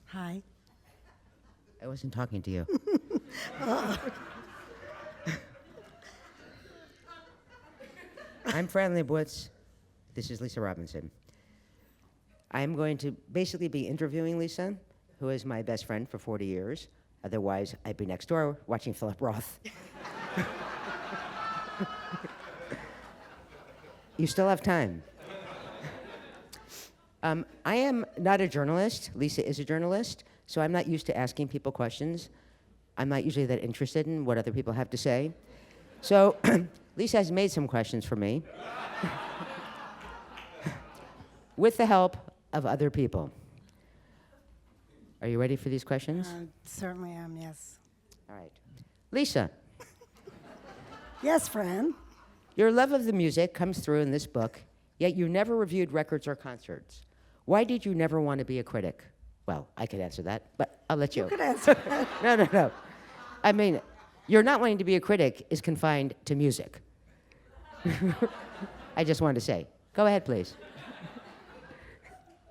Hi. I wasn't talking to you. I'm Fran Lebowitz. This is Lisa Robinson. I'm going to basically be interviewing Lisa, who is my best friend for 40 years. Otherwise, I'd be next door watching Philip Roth. You still have time. I am not a journalist. Lisa is a journalist, so I'm not used to asking people questions. I'm not usually that interested in what other people have to say. So Lisa has made some questions for me with the help of other people. Are you ready for these questions? Certainly am, yes. All right. Lisa, Yes, Fran. your love of the music comes through in this book, yet you never reviewed records or concerts. Why did you never want to be a critic? Well, I could answer that, but I'll let you. You could answer that. No. I mean, you're not wanting to be a critic is confined to music. I just wanted to say. Go ahead, please.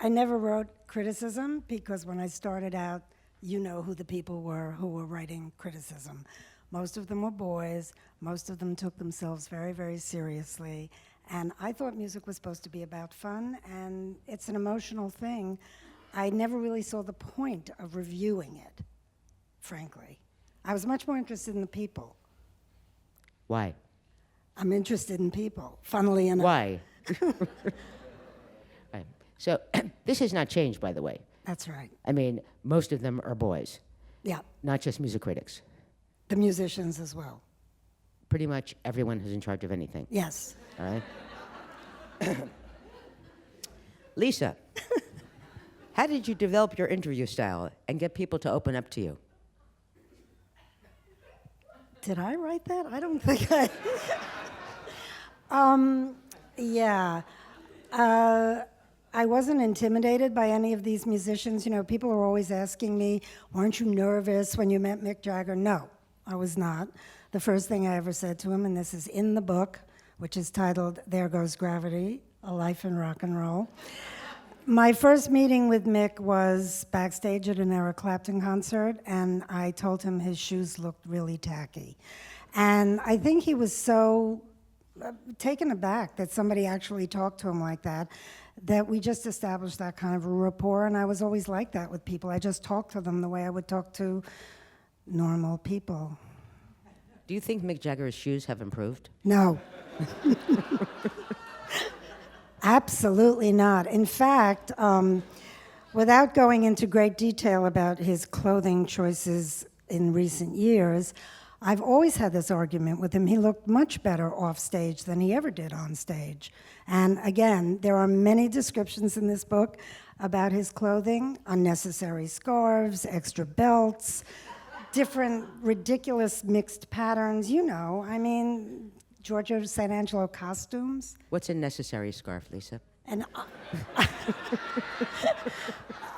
I never wrote criticism because when I started out, you know who the people were who were writing criticism. Most of them were boys. Most of them took themselves very, very seriously. And I thought music was supposed to be about fun, and it's an emotional thing. I never really saw the point of reviewing it, frankly. I was much more interested in the people. Why? I'm interested in people, funnily enough. Why? Right. So this has not changed, by the way. That's right. I mean, most of them are boys, Yeah, not just music critics. the musicians as well. Pretty much everyone who's in charge of anything. Yes. All right? Lisa, how did you develop your interview style and get people to open up to you? Did I write that? I don't think I. Yeah. I wasn't intimidated by any of these musicians. You know, people are always asking me, weren't you nervous when you met Mick Jagger? No, I was not. The first thing I ever said to him, and this is in the book, which is titled There Goes Gravity, A Life in Rock and Roll. My first meeting with Mick was backstage at an Eric Clapton concert, and I told him his shoes looked really tacky. And I think he was so taken aback that somebody actually talked to him like that, that we just established that kind of a rapport, and I was always like that with people. I just talked to them the way I would talk to normal people. Do you think Mick Jagger's shoes have improved? No. Absolutely not. In fact, without going into great detail about his clothing choices in recent years, I've always had this argument with him. He looked much better off stage than he ever did on stage. And again, there are many descriptions in this book about his clothing: unnecessary scarves, extra belts, different ridiculous mixed patterns. You know, I mean, Giorgio St. Angelo costumes. What's a necessary scarf, Lisa? And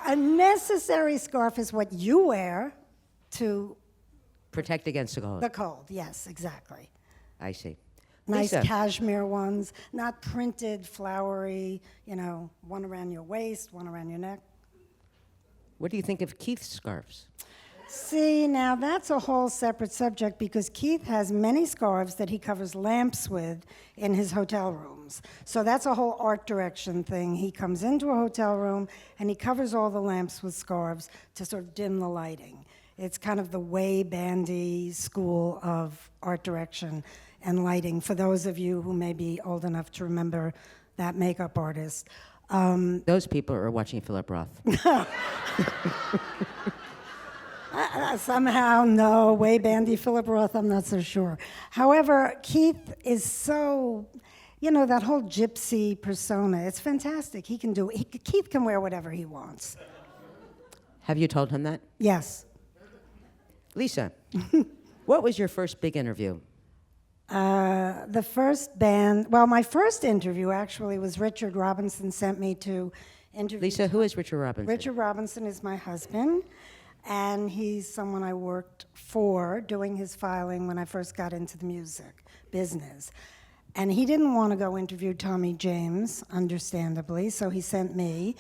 a necessary scarf is what you wear to Protect against the cold. the cold. Yes, exactly. I see. Nice Lisa, cashmere ones, not printed, flowery, you know, one around your waist, one around your neck. what do you think of Keith's scarves? See, now that's a whole separate subject because Keith has many scarves that he covers lamps with in his hotel rooms. So that's a whole art direction thing. He comes into a hotel room and he covers all the lamps with scarves to sort of dim the lighting. It's kind of the way bandy school of art direction and lighting for those of you who may be old enough to remember that makeup artist. Those people are watching Philip Roth. Somehow, no, way bandy Philip Roth, I'm not so sure. However, Keith is so, you know, that whole gypsy persona, it's fantastic. Keith can wear whatever he wants. Have you told him that? Yes. Lisa, what was your first big interview? The first band, well, my first interview actually was Richard Robinson sent me to interview. Lisa, who is Richard Robinson? Richard Robinson is my husband, and he's someone I worked for doing his filing when I first got into the music business. And he didn't want to go interview Tommy James, understandably, so he sent me.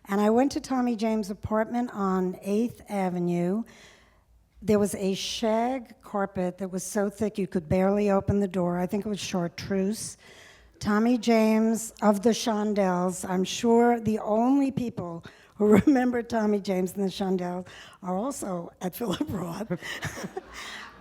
And I went to Tommy James' apartment on 8th Avenue. There was a shag carpet that was so thick you could barely open the door. I think it was chartreuse. Tommy James of the Shondells. I'm sure the only people who remember Tommy James and the Shondells are also at Philip Roth.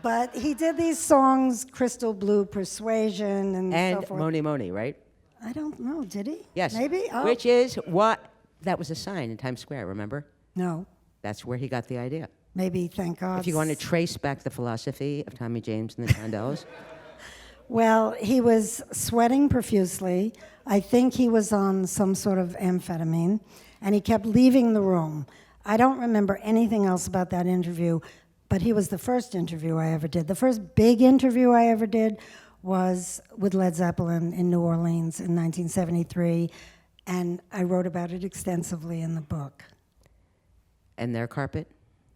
But he did these songs, Crystal Blue Persuasion and so forth. Moni Moni, right? I don't know, did he? Yes. Maybe? Oh. Which is what, that was a sign in Times Square, remember? No, That's where he got the idea. maybe, thank God. If you want to trace back the philosophy of Tommy James and the Shondells, Well, he was sweating profusely. I think he was on some sort of amphetamine, and he kept leaving the room. I don't remember anything else about that interview, but he was the first interview I ever did. The first big interview I ever did was with Led Zeppelin in New Orleans in 1973, and I wrote about it extensively in the book. and their carpet.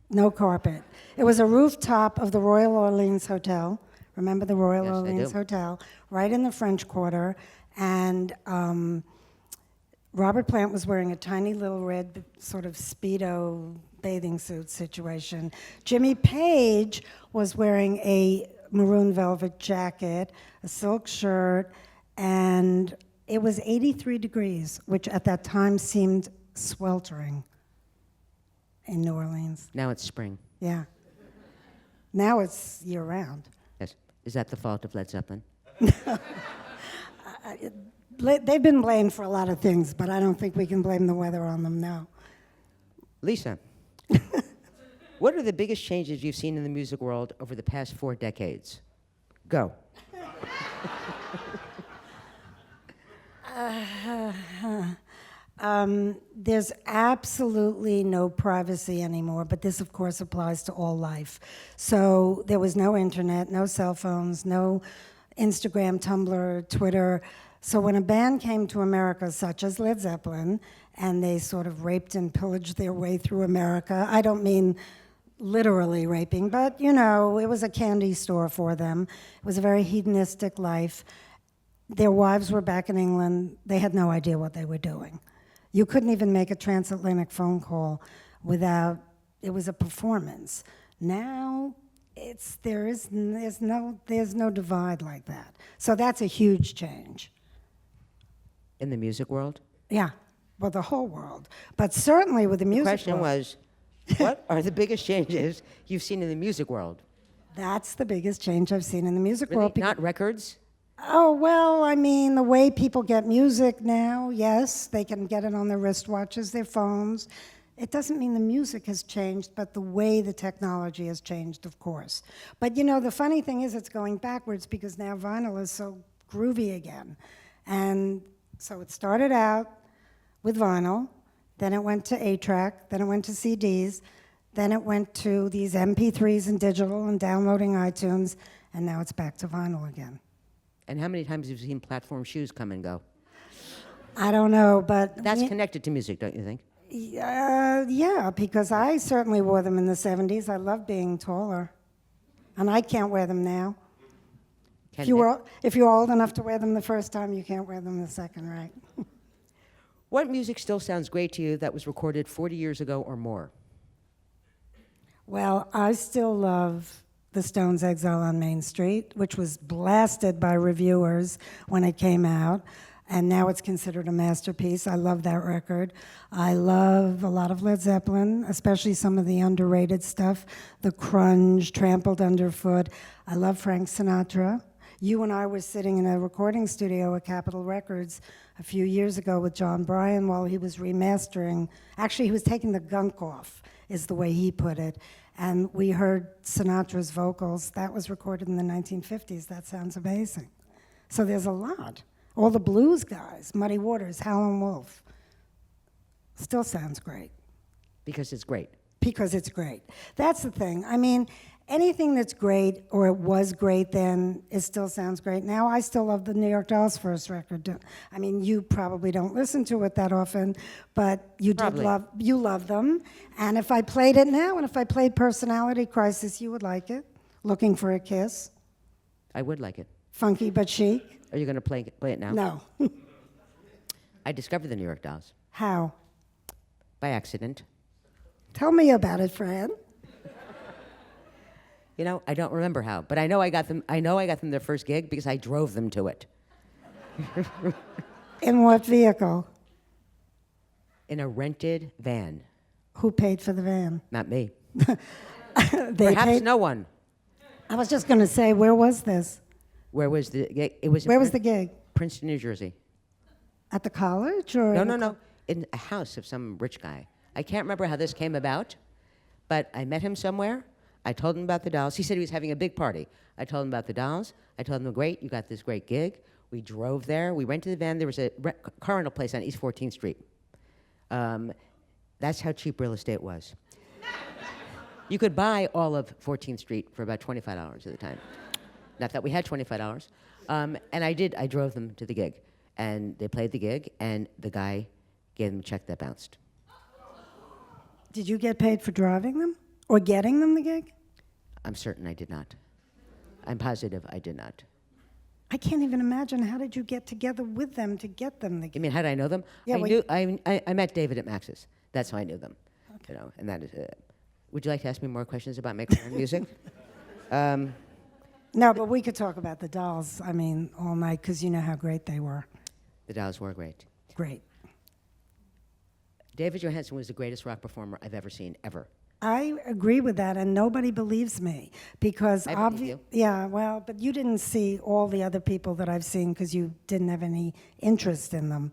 No carpet. It was a rooftop of the Royal Orleans Hotel. Remember the Royal Yes, I Orleans do. Hotel? Right in the French Quarter. And Robert Plant was wearing a tiny little red sort of Speedo bathing suit situation. Jimmy Page was wearing a maroon velvet jacket, a silk shirt, and it was 83 degrees, which at that time seemed sweltering in New Orleans. Now it's spring. Yeah. Now it's year round. Yes. Is that the fault of Led Zeppelin? They've been blamed for a lot of things, but I don't think we can blame the weather on them now. Lisa, what are the biggest changes you've seen in the music world over the past 4 decades? Go. There's absolutely no privacy anymore, but this, of course, applies to all life. So there was no internet, no cell phones, no Instagram, Tumblr, Twitter. So when a band came to America, such as Led Zeppelin, and they sort of raped and pillaged their way through America, I don't mean literally raping, but, you know, it was a candy store for them. It was a very hedonistic life. Their wives were back in England. They had no idea what they were doing. You couldn't even make a transatlantic phone call without, it was a performance. Now, there's no divide like that. So that's a huge change. In the music world? Yeah, well, the whole world. But certainly with the The music question world, was, what are the biggest changes you've seen in the music world? that's the biggest change I've seen in the music Really? world. Not records? Oh, well, I mean, the way people get music now, yes, they can get it on their wristwatches, their phones. It doesn't mean the music has changed, but the way the technology has changed, of course. But, you know, the funny thing is it's going backwards because now vinyl is so groovy again. And so it started out with vinyl, then it went to 8-track, then it went to CDs, then it went to these MP3s and digital and downloading iTunes, and now it's back to vinyl again. And how many times have you seen platform shoes come and go? I don't know, but That's connected to music, don't you think? yeah, because I certainly wore them in the 70s. I love being taller, and I can't wear them now. Can If you're old enough to wear them the first time, you can't wear them the second, right? What music still sounds great to you that was recorded 40 years ago or more? Well, I still love the Stones' Exile on Main Street, which was blasted by reviewers when it came out, and now it's considered a masterpiece. I love that record. I love a lot of Led Zeppelin, especially some of the underrated stuff, the grunge, Trampled Underfoot. I love Frank Sinatra. You and I were sitting in a recording studio at Capitol Records a few years ago with John Bryan while he was remastering. Actually, he was taking the gunk off, is the way he put it. And we heard Sinatra's vocals. That was recorded in the 1950s. That sounds amazing. So there's a lot. All the blues guys, Muddy Waters, Howlin' Wolf. Still sounds great. Because it's great. Because it's great. That's the thing. I mean, anything that's great, or it was great then, it still sounds great now. I still love the New York Dolls' first record. I mean, you probably don't listen to it that often, but you Probably. you love them. And if I played it now, and if I played Personality Crisis, you would like it. Looking for a Kiss, I would like it. Funky but Chic. Are you going to play it now? No. I discovered the New York Dolls. How? by accident. Tell me about it, Fran. You know, I don't remember how, but I know I got them their first gig because I drove them to it. In what vehicle? In a rented van. Who paid for the van? Not me. They Perhaps paid? no one. I was just going to say, where was this? Where was the gig? It was in Where was the gig? Princeton, New Jersey. At the college or? No. In a house of some rich guy. I can't remember how this came about, but I met him somewhere. I told him about the dolls. He said he was having a big party. I told him about the dolls. I told him, great, you got this great gig. We drove there. We rented the van. There was a car rental place on East 14th Street. That's how cheap real estate was. You could buy all of 14th Street for about $25 at the time. Not that we had $25. And I did. I drove them to the gig. And they played the gig, and the guy gave them a check that bounced. Did you get paid for driving them or getting them the gig? I'm certain I did not. I'm positive I did not. I can't even imagine. How did you get together with them to get them the You gig? mean, how did I know them? Yeah, I met David at Max's. That's how I knew them. Okay. You know, and that is it. Would you like to ask me more questions about my career in music? No, but we could talk about the dolls, I mean, all night, because you know how great they were. The dolls were great. Great. David Johansen was the greatest rock performer I've ever seen, ever. I agree with that, and nobody believes me because I believe you. yeah, well, but you didn't see all the other people that I've seen because you didn't have any interest in them.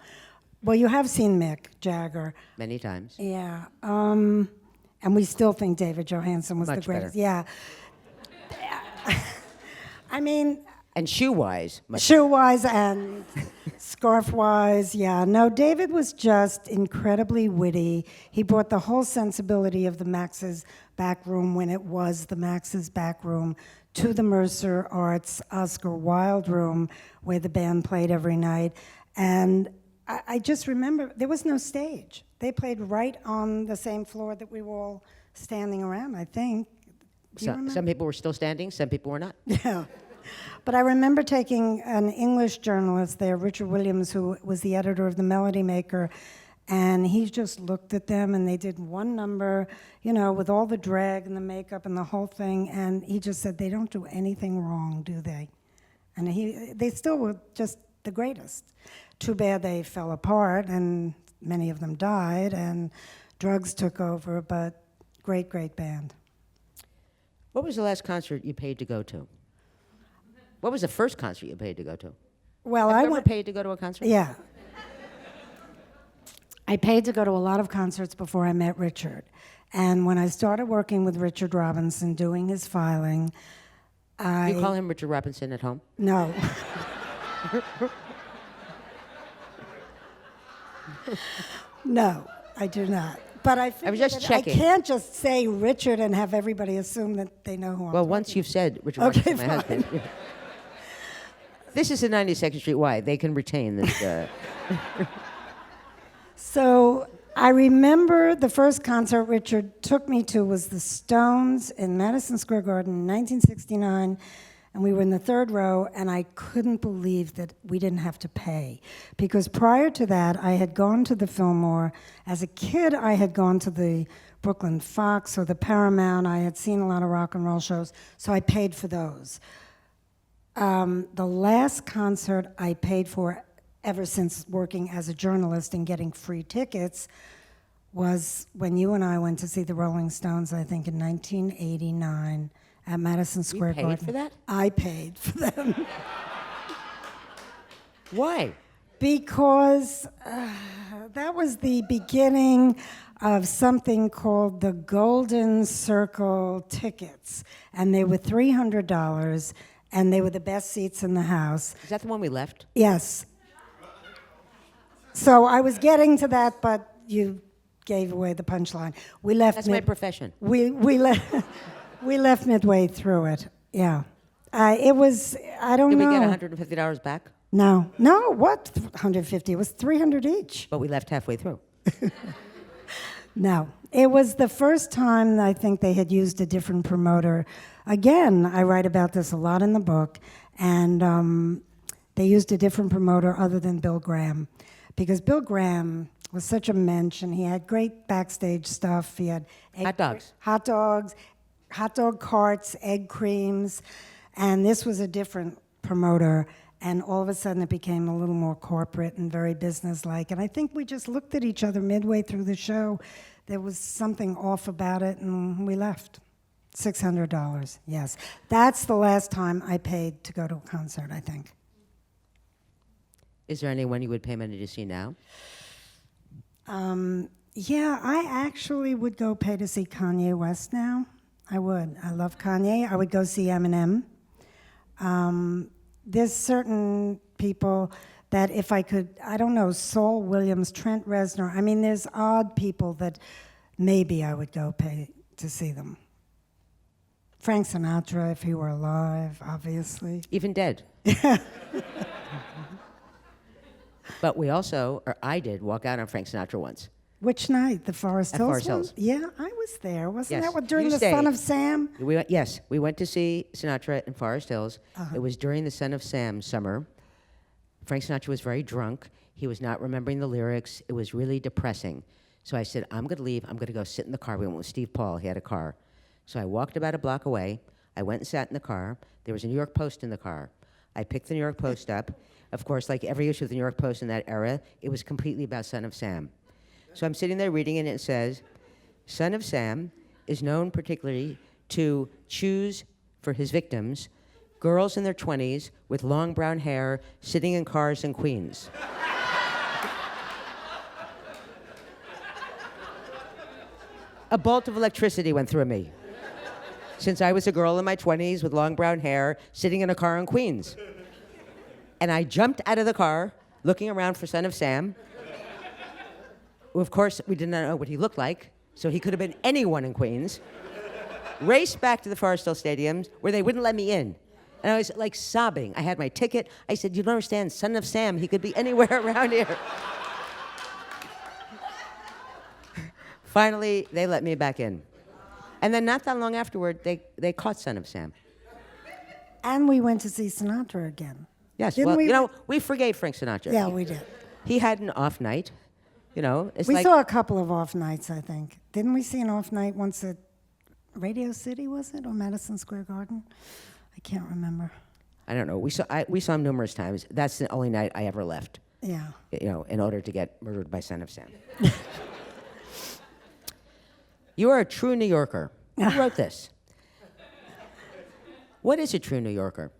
Well, you have seen Mick Jagger. Many times. Yeah, and we still think David Johansen was Much the greatest. better. Yeah. I mean, And shoe-wise, much shoe-wise and scarf-wise, yeah. No, David was just incredibly witty. He brought the whole sensibility of the Max's back room when it was the Max's back room to the Mercer Arts Oscar Wilde room where the band played every night. And I just remember there was no stage. They played right on the same floor that we were all standing around, I think. Do you remember? Some people were still standing, some people were not. Yeah. But I remember taking an English journalist there, Richard Williams, who was the editor of The Melody Maker, and he just looked at them and they did one number, you know, with all the drag and the makeup and the whole thing, and he just said, they don't do anything wrong, do they? And they still were just the greatest. Too bad they fell apart and many of them died and drugs took over, but great, great band. What was the last concert you paid to go to? What was the first concert you paid to go to? Well, Have I you ever went. paid to go to a concert? Yeah. I paid to go to a lot of concerts before I met Richard. And when I started working with Richard Robinson, doing his filing, Do you call him Richard Robinson at home? No. No, I do not. But I figured just that checking. I can't just say Richard and have everybody assume that they know who I'm Well, talking once you've said Richard Okay, Robinson, my husband. This is the 92nd Street Y. They can retain this. So I remember the first concert Richard took me to was the Stones in Madison Square Garden in 1969, and we were in the third row, and I couldn't believe that we didn't have to pay. Because prior to that, I had gone to the Fillmore. As a kid, I had gone to the Brooklyn Fox or the Paramount. I had seen a lot of rock and roll shows, so I paid for those. The last concert I paid for ever since working as a journalist and getting free tickets was when you and I went to see the Rolling Stones, I think in 1989 at Madison Square paid Garden. for that? I paid for them. Why? Because that was the beginning of something called the Golden Circle tickets. And they were $300, and they were the best seats in the house. Is that the one we left? Yes. So I was getting to that, but you gave away the punchline. We left. That's my profession. We left midway through it. Yeah. It was. I don't Did know. we get $150 back? No. What? 150. It was 300 each. But we left halfway through. No. It was the first time I think they had used a different promoter. Again, I write about this a lot in the book, and they used a different promoter other than Bill Graham. Because Bill Graham, was such a mensch, and he had great backstage stuff. He had hot dog carts, egg creams, and this was a different promoter. And all of a sudden, it became a little more corporate and very businesslike. And I think we just looked at each other midway through the show. There was something off about it, and we left. $600, yes. That's the last time I paid to go to a concert, I think. Is there anyone you would pay money to see now? Yeah, I actually would go pay to see Kanye West now. I would. I love Kanye. I would go see Eminem. There's certain people that if I could, I don't know, Saul Williams, Trent Reznor. I mean, there's odd people that maybe I would go pay to see them. Frank Sinatra, if he were alive, obviously. Even dead. But we also, or I did, walk out on Frank Sinatra once. Which night? The Forest Hills Forest one? Hills. Yeah, I was there. Wasn't Yes. that what, during You the stayed. Son of Sam? Yes, we went to see Sinatra in Forest Hills. It was during the Son of Sam summer. Frank Sinatra was very drunk. He was not remembering the lyrics. It was really depressing. So I said, I'm going to leave. I'm going to go sit in the car. We went with Steve Paul. He had a car. So I walked about a block away. I went and sat in the car. There was a New York Post in the car. I picked the New York Post up. Of course, like every issue of the New York Post in that era, it was completely about Son of Sam. So I'm sitting there reading it, and it says, Son of Sam is known particularly to choose for his victims girls in their 20s with long brown hair sitting in cars in Queens. A bolt of electricity went through me. Since I was a girl in my 20s with long brown hair sitting in a car in Queens. And I jumped out of the car, looking around for Son of Sam. Of course, we did not know what he looked like, so he could have been anyone in Queens. Raced back to the Forest Hill Stadium, where they wouldn't let me in. And I was like sobbing. I had my ticket. I said, you don't understand, Son of Sam, he could be anywhere around here. Finally, they let me back in. And then not that long afterward, they caught Son of Sam. And we went to see Sinatra again. Yes, Didn't well, we? we forgave Frank Sinatra. Yeah, we did. He had an off night. It's We like... saw a couple of off nights, I think. Didn't we see an off night once at Radio City, was it? Or Madison Square Garden? I can't remember. I don't know. We saw him numerous times. That's the only night I ever left. Yeah. In order to get murdered by Son of Sam. You are a true New Yorker. Who wrote this? What is a true New Yorker?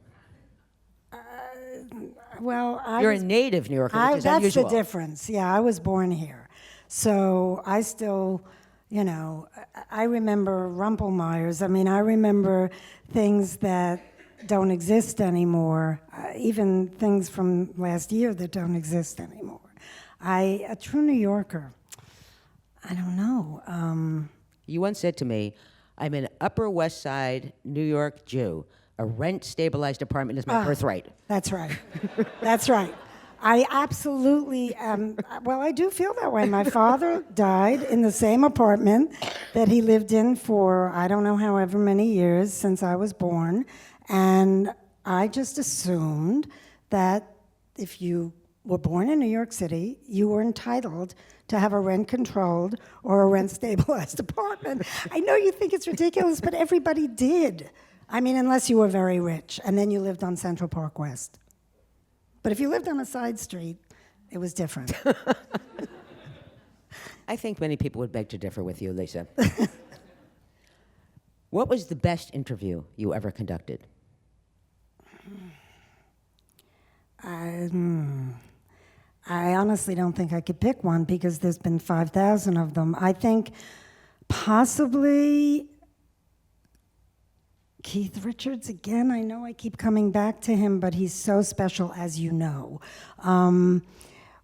Well, You're a native New Yorker, which is that's unusual. the difference. Yeah, I was born here. So I still, I remember Rumpelmeyers. I mean, I remember things that don't exist anymore, even things from last year that don't exist anymore. A true New Yorker, I don't know. You once said to me, I'm an Upper West Side New York Jew. A rent-stabilized apartment is my birthright. That's right. That's right. I absolutely well, I do feel that way. My father died in the same apartment that he lived in for, I don't know, however many years since I was born. And I just assumed that if you were born in New York City, you were entitled to have a rent-controlled or a rent-stabilized apartment. I know you think it's ridiculous, but everybody did. I mean, unless you were very rich, and then you lived on Central Park West. But if you lived on a side street, it was different. I think many people would beg to differ with you, Lisa. What was the best interview you ever conducted? I honestly don't think I could pick one because there's been 5,000 of them. I think possibly Keith Richards again. I know I keep coming back to him, but he's so special, as you know.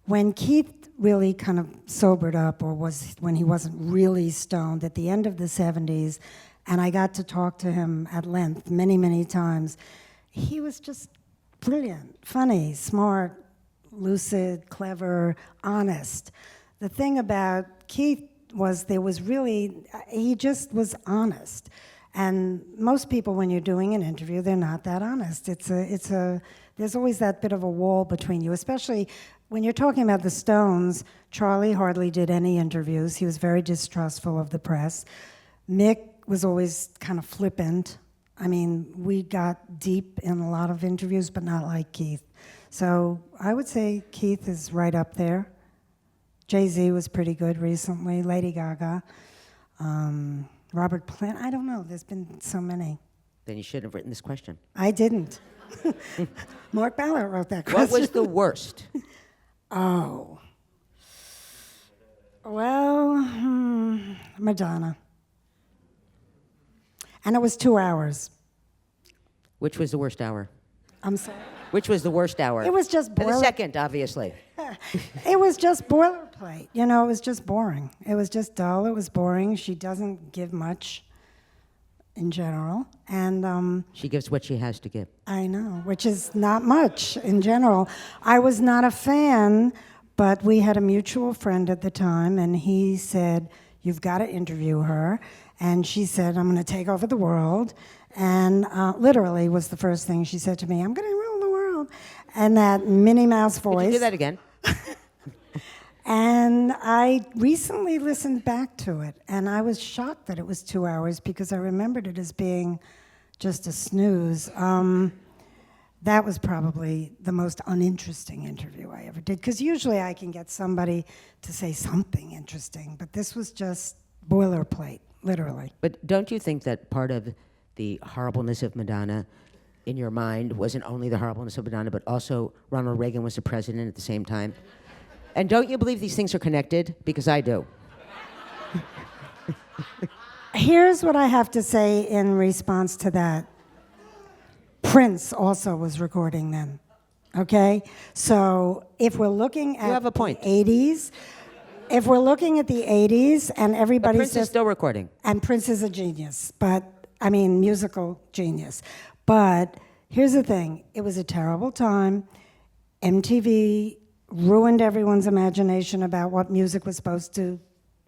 When Keith really kind of sobered up, or when he wasn't really stoned at the end of the 70s, and I got to talk to him at length many, many times, he was just brilliant, funny, smart, lucid, clever, honest. The thing about Keith was he just was honest. And most people, when you're doing an interview, they're not that honest. There's always that bit of a wall between you, especially when you're talking about the Stones, Charlie hardly did any interviews. He was very distrustful of the press. Mick was always kind of flippant. I mean, we got deep in a lot of interviews, but not like Keith. So I would say Keith is right up there. JayZ was pretty good recently. Lady Gaga. Robert Plant. I don't know. There's been so many. Then you shouldn't have written this question. I didn't. Mark Ballard wrote that question. What was the worst? Oh. Well, Madonna. And it was 2 hours. Which was the worst hour? I'm sorry. Which was the worst hour? It was just The second, obviously. It was just boilerplate. You know, it was just boring. It was just dull. It was boring. She doesn't give much in general. And She gives what she has to give. I know, which is not much in general. I was not a fan, but we had a mutual friend at the time, and he said, "You've got to interview her." And she said, "I'm going to take over the world." And literally was the first thing she said to me, "I'm going to rule the world." And that Minnie Mouse voice. Could you do that again? And I recently listened back to it, and I was shocked that it was 2 hours because I remembered it as being just a snooze. That was probably the most uninteresting interview I ever did, because usually I can get somebody to say something interesting, but this was just boilerplate, literally. But don't you think that part of the horribleness of Madonna in your mind wasn't only the horribleness of Madonna, but also Ronald Reagan was the president at the same time? And don't you believe these things are connected? Because I do. Here's what I have to say in response to that. Prince also was recording then, okay? So if we're looking at You have a point. the 80s, if we're looking at the 80s and everybody Prince is says, still recording. and Prince is a genius, but, I mean, musical genius. But here's the thing, it was a terrible time. MTV ruined everyone's imagination about what music was supposed to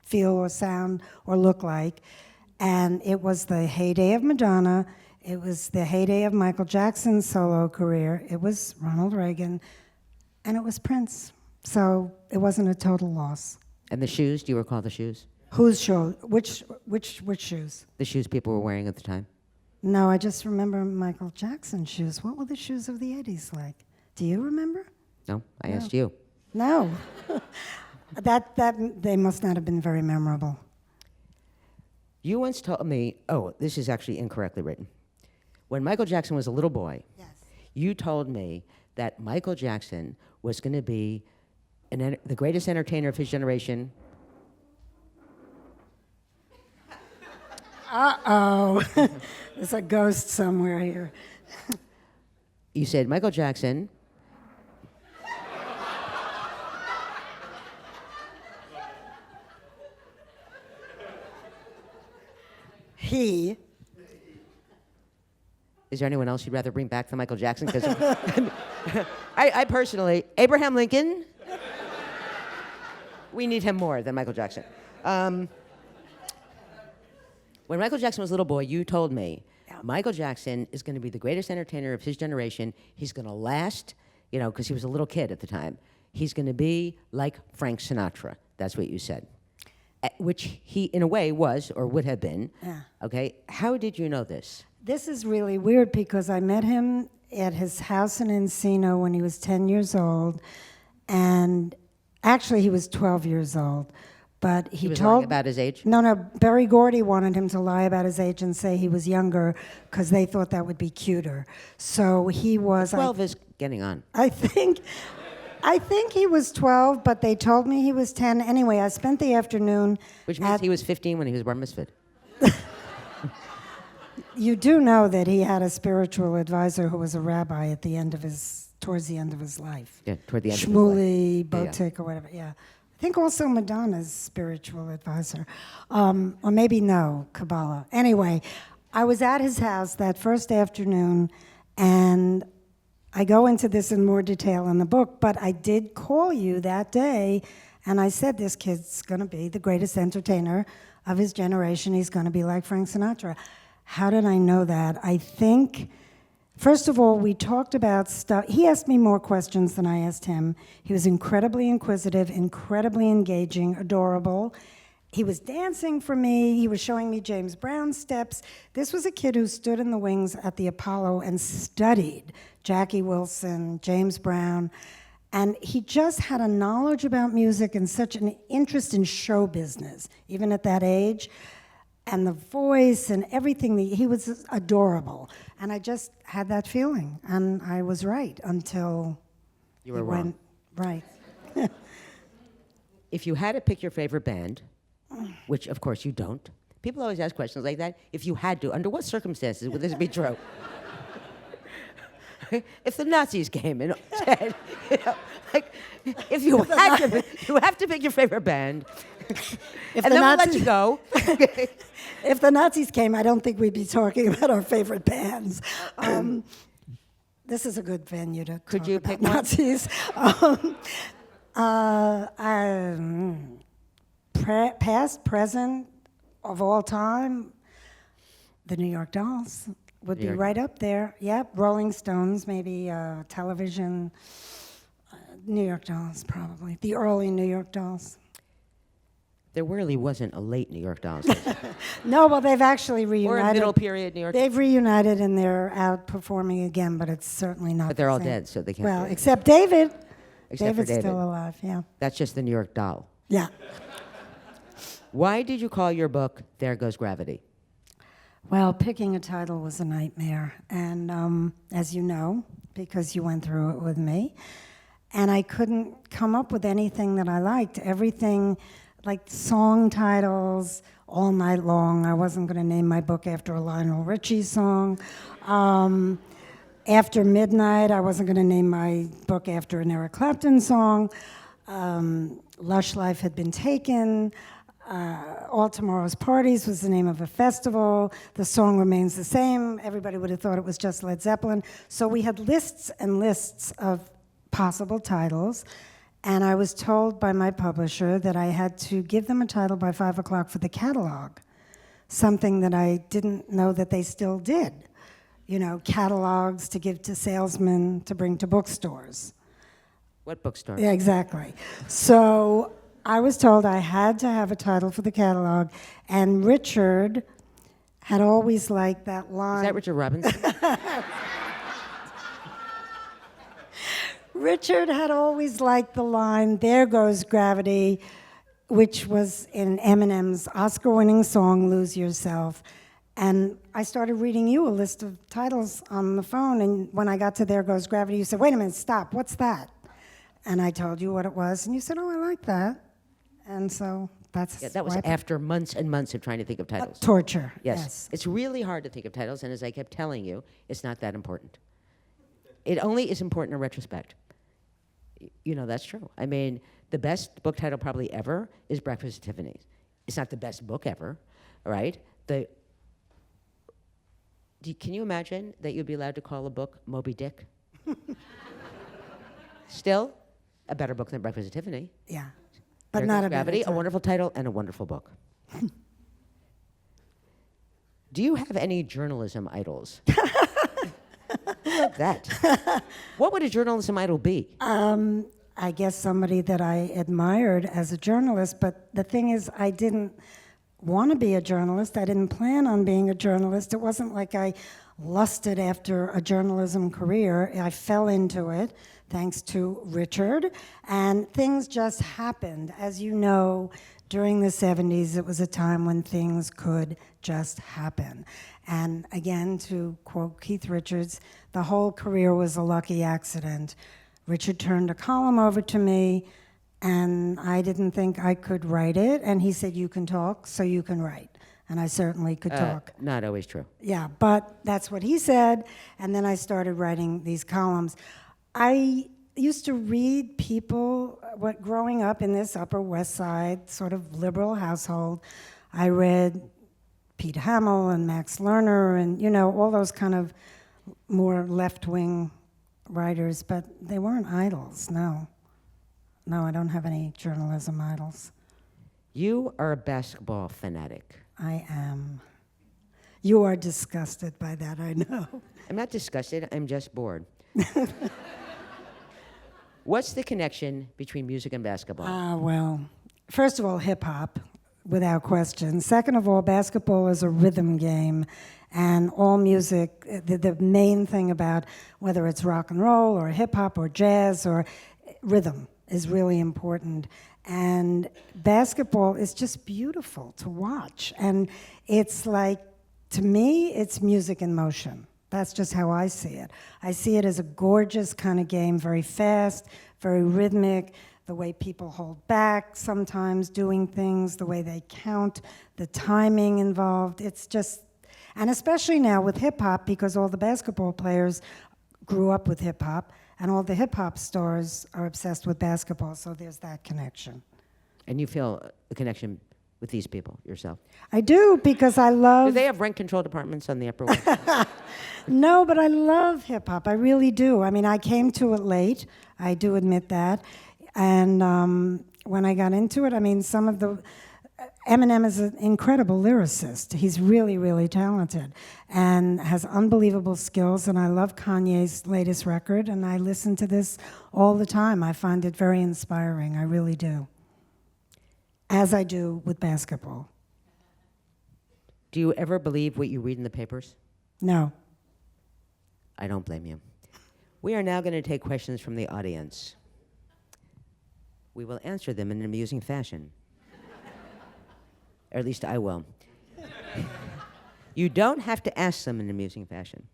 feel or sound or look like. And it was the heyday of Madonna. It was the heyday of Michael Jackson's solo career. It was Ronald Reagan. And it was Prince. So it wasn't a total loss. And the shoes, do you recall the shoes? Whose show? Which shoes? The shoes people were wearing at the time? No, I just remember Michael Jackson's shoes. What were the shoes of the 80s like? Do you remember? No, I asked you. No. that they must not have been very memorable. You once told me, oh, this is actually incorrectly written. When Michael Jackson was a little boy, Yes. you told me that Michael Jackson was going to be the greatest entertainer of his generation. Uh-oh. There's a ghost somewhere here. You said Michael Jackson. He. Is there anyone else you'd rather bring back than Michael Jackson? Because I personally, Abraham Lincoln, we need him more than Michael Jackson. When Michael Jackson was a little boy, you told me, Michael Jackson is going to be the greatest entertainer of his generation. He's going to last, you know, because he was a little kid at the time. He's going to be like Frank Sinatra. That's what you said. Which he, in a way, was or would have been. Yeah. Okay. How did you know this? This is really weird because I met him at his house in Encino when he was 10 years old. And actually, he was 12 years old. But he was told lying about his age? No, Berry Gordy wanted him to lie about his age and say he was younger because they thought that would be cuter. So he was 12 is getting on. I think he was 12, but they told me he was 10. Anyway, I spent the afternoon Which means he was 15 when he was bar mitzvahed. You do know that he had a spiritual advisor who was a rabbi at the end of towards the end of his life. Yeah, toward the end of his Shmuley life. Botik or whatever, yeah. I think also Madonna's spiritual advisor. Or maybe no, Kabbalah. Anyway, I was at his house that first afternoon, and I go into this in more detail in the book, but I did call you that day, and I said this kid's going to be the greatest entertainer of his generation. He's going to be like Frank Sinatra. How did I know that? I think First of all, we talked about stuff. He asked me more questions than I asked him. He was incredibly inquisitive, incredibly engaging, adorable. He was dancing for me. He was showing me James Brown steps. This was a kid who stood in the wings at the Apollo and studied Jackie Wilson, James Brown. And he just had a knowledge about music and such an interest in show business, even at that age. And the voice and everything, he was adorable. And I just had that feeling. And I was right until You were he wrong. went right. If you had to pick your favorite band, which of course you don't, people always ask questions like that. If you had to, under what circumstances would this be true? If the Nazis came and said, you know, like, if you had to, you have to pick your favorite band, If and the then we'll let Nazis- you go. If the Nazis came, I don't think we'd be talking about our favorite bands. This is a good venue to Could talk you about pick one? Nazis. Past, present, of all time, the New York Dolls would New be York right up there. Yep, Rolling Stones, maybe television. New York Dolls, probably. The early New York Dolls. There really wasn't a late New York Dolls. No, well, they've actually Or reunited. a middle period New York. They've reunited and they're out performing again, but it's certainly not. But they're the all same. dead, so they can't. Well, do it. except David. Except for David's David. still alive. Yeah. That's just the New York Doll. Yeah. Why did you call your book "There Goes Gravity"? Well, picking a title was a nightmare, and as you know, because you went through it with me, and I couldn't come up with anything that I liked. Everything, like song titles, all night long. I wasn't going to name my book after a Lionel Richie song. After Midnight, I wasn't going to name my book after an Eric Clapton song. Lush Life had been taken. All Tomorrow's Parties was the name of a festival. The song remains the same. Everybody would have thought it was just Led Zeppelin. So we had lists and lists of possible titles. And I was told by my publisher that I had to give them a title by 5 o'clock for the catalog, something that I didn't know that they still did. You know, catalogs to give to salesmen to bring to bookstores. What bookstore? Yeah, exactly. So I was told I had to have a title for the catalog, and Richard had always liked that line. Is that Richard Robinson? Richard had always liked the line, "There Goes Gravity," which was in Eminem's Oscar-winning song, "Lose Yourself." And I started reading you a list of titles on the phone, and when I got to "There Goes Gravity," you said, "Wait a minute, stop, what's that?" And I told you what it was, and you said, "Oh, I like that." And so that's Yeah, that was why I- after months and months of trying to think of titles. torture. Yes. It's really hard to think of titles, and as I kept telling you, it's not that important. It only is important in retrospect. You know, that's true. I mean, the best book title probably ever is Breakfast at Tiffany's. It's not the best book ever, right? Can you imagine that you'd be allowed to call a book Moby Dick? Still, a better book than Breakfast at Tiffany. Yeah, but There not Goes a Gravity, better a wonderful title and a wonderful book. Do you have any journalism idols? Who wrote that? What would a journalism idol be? I guess somebody that I admired as a journalist, but the thing is, I didn't want to be a journalist. I didn't plan on being a journalist. It wasn't like I lusted after a journalism career. I fell into it thanks to Richard, and things just happened. As you know, during the 70s, it was a time when things could just happen. And again, to quote Keith Richards, the whole career was a lucky accident. Richard turned a column over to me, and I didn't think I could write it, and he said, "You can talk, so you can write." And I certainly could talk. Not always true. Yeah, but that's what he said, and then I started writing these columns. I used to read people, growing up in this Upper West Side sort of liberal household, I read Pete Hamill and Max Lerner and, you know, all those kind of more left-wing writers, but they weren't idols, no. No, I don't have any journalism idols. You are a basketball fanatic. I am. You are disgusted by that, I know. I'm not disgusted, I'm just bored. What's the connection between music and basketball? Well, first of all, hip hop, without question. Second of all, basketball is a rhythm game, and all music, the main thing about whether it's rock and roll or hip hop or jazz or rhythm is really important. And basketball is just beautiful to watch. And it's like, to me, it's music in motion. That's just how I see it. I see it as a gorgeous kind of game, very fast, very rhythmic, the way people hold back sometimes doing things, the way they count, the timing involved. It's just, and especially now with hip hop, because all the basketball players grew up with hip hop, and all the hip hop stars are obsessed with basketball, so there's that connection. And you feel a connection with these people yourself? I do, because I love... Do they have rent control departments on the Upper West Side? No, but I love hip hop. I really do. I mean, I came to it late. I do admit that. And when I got into it, I mean, some of the... Eminem is an incredible lyricist. He's really, really talented and has unbelievable skills. And I love Kanye's latest record, and I listen to this all the time. I find it very inspiring. I really do. As I do with basketball. Do you ever believe what you read in the papers? No. I don't blame you. We are now going to take questions from the audience. We will answer them in an amusing fashion. Or at least I will. You don't have to ask them in an amusing fashion.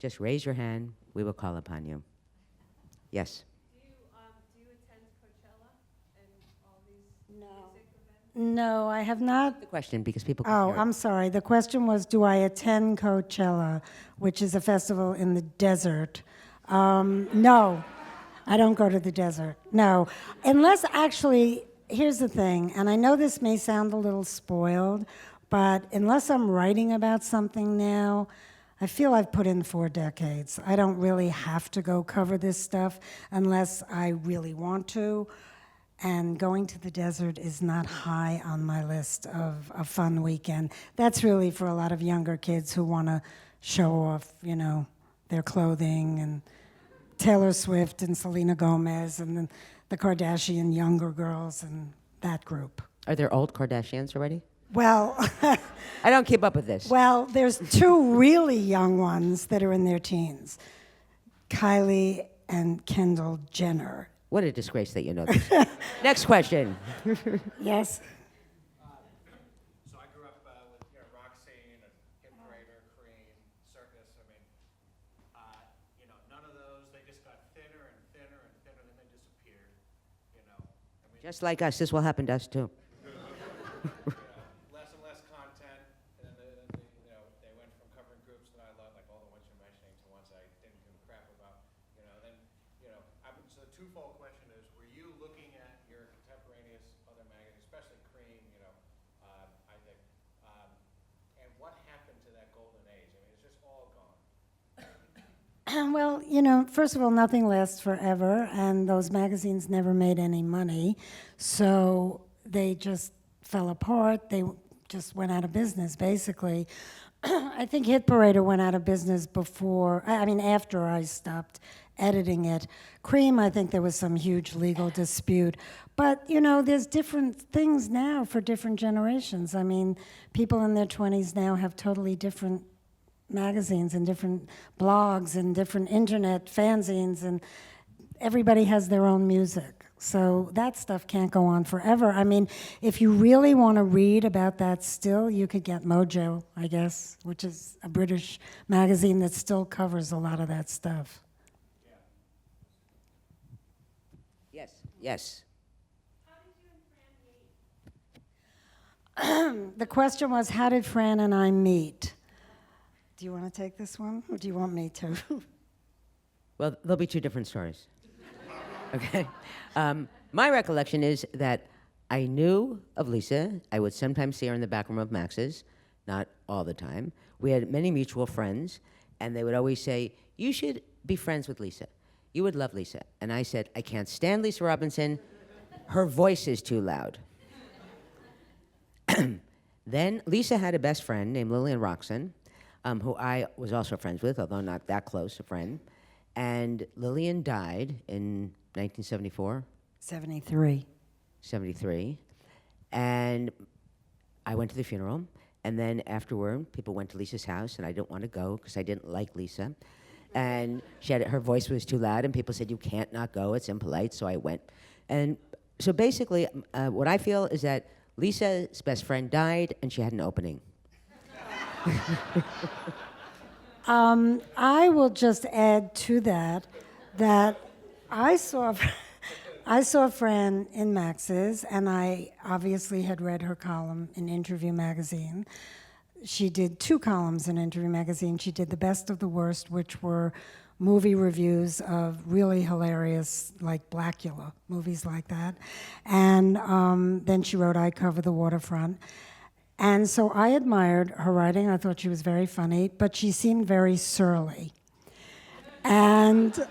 Just raise your hand. We will call upon you. Yes? Do you attend Coachella and all these No. music events? No, I have not. The question, because people can Oh, hear it. I'm sorry. The question was, do I attend Coachella, which is a festival in the desert? No, I don't go to the desert. No, unless actually, here's the thing, and I know this may sound a little spoiled, but unless I'm writing about something now, I feel I've put in 4 decades. I don't really have to go cover this stuff unless I really want to. And going to the desert is not high on my list of a fun weekend. That's really for a lot of younger kids who want to show off, you know, their clothing, and Taylor Swift and Selena Gomez and the Kardashian younger girls and that group. Are there old Kardashians already? Well, I don't keep up with this. well, there's 2 really young ones that are in their teens, Kylie and Kendall Jenner. What a disgrace that you know this. Next question. Yes? So I grew up with rock scene, and hit parader, Creem, circus. I mean, none of those. They just got thinner and thinner and thinner, and then they disappeared. I mean, Just like us, this will happen to us too. less and less content, and then they went from covering groups that I love, like all the ones you're mentioning, to ones I didn't give a crap about. So the twofold question is: were you looking at your contemporaneous other magazines, especially Creem? I think, and what happened to that golden age? I mean, it's just all gone. Well, first of all, nothing lasts forever, and those magazines never made any money, so they just fell apart. They just went out of business, basically. I think Hit Parader went out of business after I stopped editing it. Creem, I think there was some huge legal dispute. But, there's different things now for different generations. I mean, people in their 20s now have totally different magazines and different blogs and different internet fanzines, and everybody has their own music. So that stuff can't go on forever. I mean, if you really want to read about that still, you could get Mojo, I guess, which is a British magazine that still covers a lot of that stuff. Yes. Yes. How did you and Fran meet? The question was, how did Fran and I meet? Do you want to take this one, or do you want me to? Well, there'll be 2 different stories. Okay? My recollection is that I knew of Lisa. I would sometimes see her in the back room of Max's, not all the time. We had many mutual friends, and they would always say, you should be friends with Lisa. You would love Lisa. And I said, I can't stand Lisa Robinson. Her voice is too loud. Then Lisa had a best friend named Lillian Roxon, who I was also friends with, although not that close a friend. And Lillian died in 1974, 73. 73. And I went to the funeral. And then afterward, people went to Lisa's house, and I didn't want to go because I didn't like Lisa. And her voice was too loud, and people said, you can't not go, it's impolite, so I went. And so basically, what I feel is that Lisa's best friend died, and she had an opening. I will just add to that I saw Fran in Max's, and I obviously had read her column in Interview magazine. She did 2 columns in Interview magazine. She did the best of the worst, which were movie reviews of really hilarious, like Blackula, movies like that. And then she wrote I Cover the Waterfront. And so I admired her writing. I thought she was very funny, but she seemed very surly. And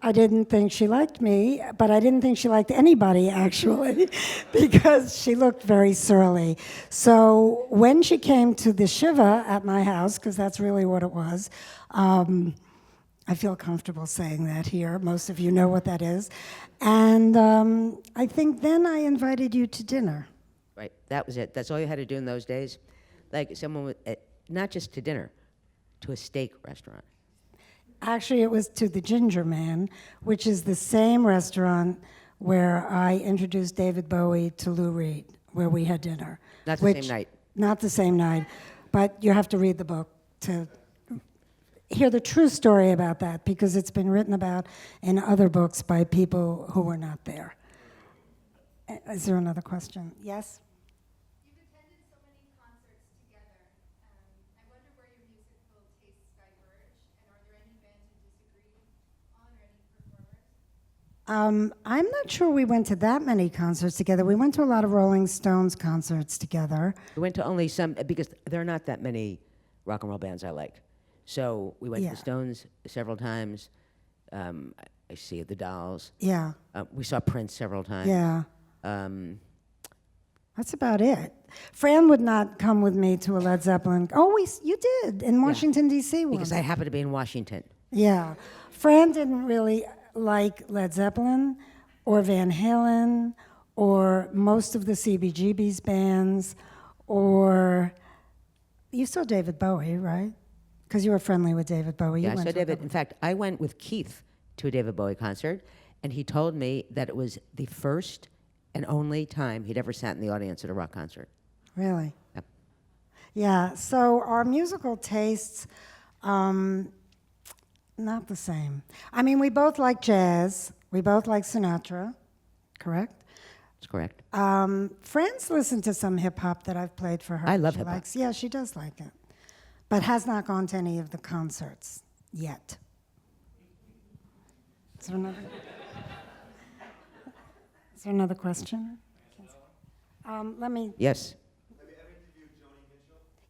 I didn't think she liked me, but I didn't think she liked anybody, actually, because she looked very surly. So when she came to the Shiva at my house, because that's really what it was, I feel comfortable saying that here. Most of you know what that is. And I think then I invited you to dinner. Right, that was it. That's all you had to do in those days. Like someone with, not just to dinner, to a steak restaurant. Actually, it was to the Ginger Man, which is the same restaurant where I introduced David Bowie to Lou Reed, where we had dinner. Not the same night. Not the same night, but you have to read the book to hear the true story about that, because it's been written about in other books by people who were not there. Is there another question? Yes? You've attended so many concerts together. I wonder where your musical tastes diverge, and are there any bands you disagree on or any performers? I'm not sure we went to that many concerts together. We went to a lot of Rolling Stones concerts together. We went to only some, because there are not that many rock and roll bands I like. So we went to Yeah. the Stones several times. I see the Dolls. Yeah, We saw Prince several times. yeah. Um, That's about it. Fran would not come with me to a Led Zeppelin. Oh, you did in Washington, D.C. once. because I happened to be in Washington. Yeah. Fran didn't really like Led Zeppelin or Van Halen or most of the CBGB's bands, or you saw David Bowie, right? Because you were friendly with David Bowie. You Yeah, I went saw to a David. couple- In fact, I went with Keith to a David Bowie concert, and he told me that it was the first and only time he'd ever sat in the audience at a rock concert. Really? Yep. Yeah, so our musical tastes, not the same. I mean, we both like jazz. We both like Sinatra, correct? That's correct. Fran's listened to some hip hop that I've played for her. I love She hip-hop. likes- Yeah, she does like it, but has not gone to any of the concerts yet. Is there another question? Let me. Yes.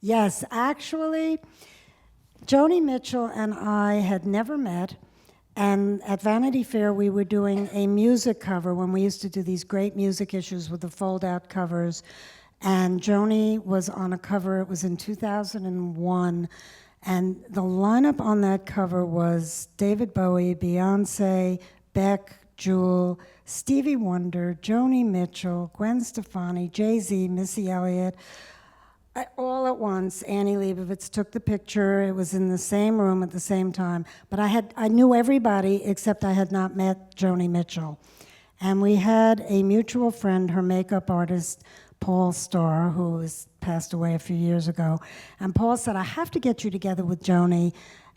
Yes, actually, Joni Mitchell and I had never met, and at Vanity Fair we were doing a music cover when we used to do these great music issues with the fold-out covers, and Joni was on a cover. It was in 2001, and the lineup on that cover was David Bowie, Beyonce, Beck, Jewel, Stevie Wonder, Joni Mitchell, Gwen Stefani, JayZ, Missy Elliott. All at once, Annie Leibovitz took the picture. It was in the same room at the same time. But I knew everybody except I had not met Joni Mitchell. And we had a mutual friend, her makeup artist, Paul Starr, who has passed away a few years ago. And Paul said, I have to get you together with Joni.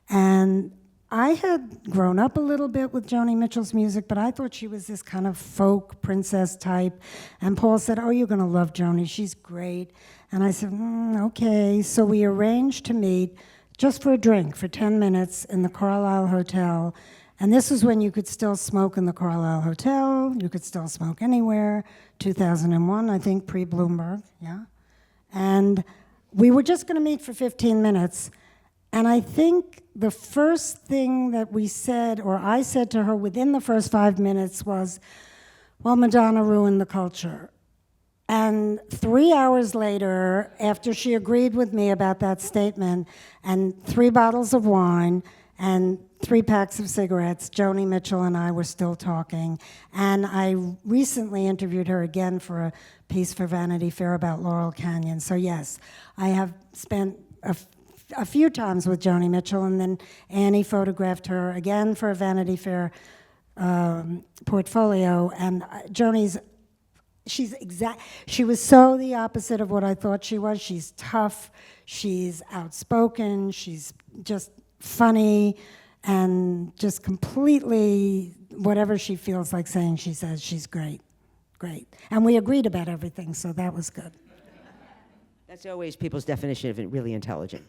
And I had grown up a little bit with Joni Mitchell's music, but I thought she was this kind of folk princess type. And Paul said, oh, you're going to love Joni. She's great. And I said, okay. So we arranged to meet just for a drink for 10 minutes in the Carlisle Hotel. And this is when you could still smoke in the Carlisle Hotel. You could still smoke anywhere. 2001, I think, pre-Bloomberg, yeah. And we were just going to meet for 15 minutes. And I think the first thing that we said, or I said to her within the first 5 minutes was, well, Madonna ruined the culture. And 3 hours later, after she agreed with me about that statement, and 3 bottles of wine and 3 packs of cigarettes, Joni Mitchell and I were still talking. And I recently interviewed her again for a piece for Vanity Fair about Laurel Canyon. So yes, I have spent a few times with Joni Mitchell, and then Annie photographed her again for a Vanity Fair portfolio. And Joni's she was so the opposite of what I thought she was. She's tough, she's outspoken, she's just funny, and just completely whatever she feels like saying, she says. She's great. And we agreed about everything, so that was good. That's always people's definition of really intelligent.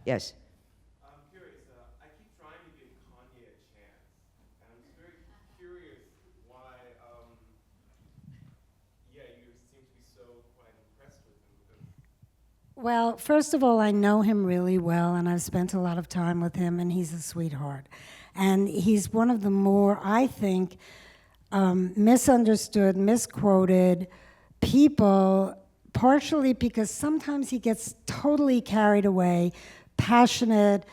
Yes. I'm curious. I keep trying to give Kanye a chance, and I'm just very curious why. You seem to be so quite impressed with him. Well, first of all, I know him really well, and I've spent a lot of time with him, and he's a sweetheart. And he's one of the more, I think, misunderstood, misquoted people, partially because sometimes he gets totally carried away, passionate,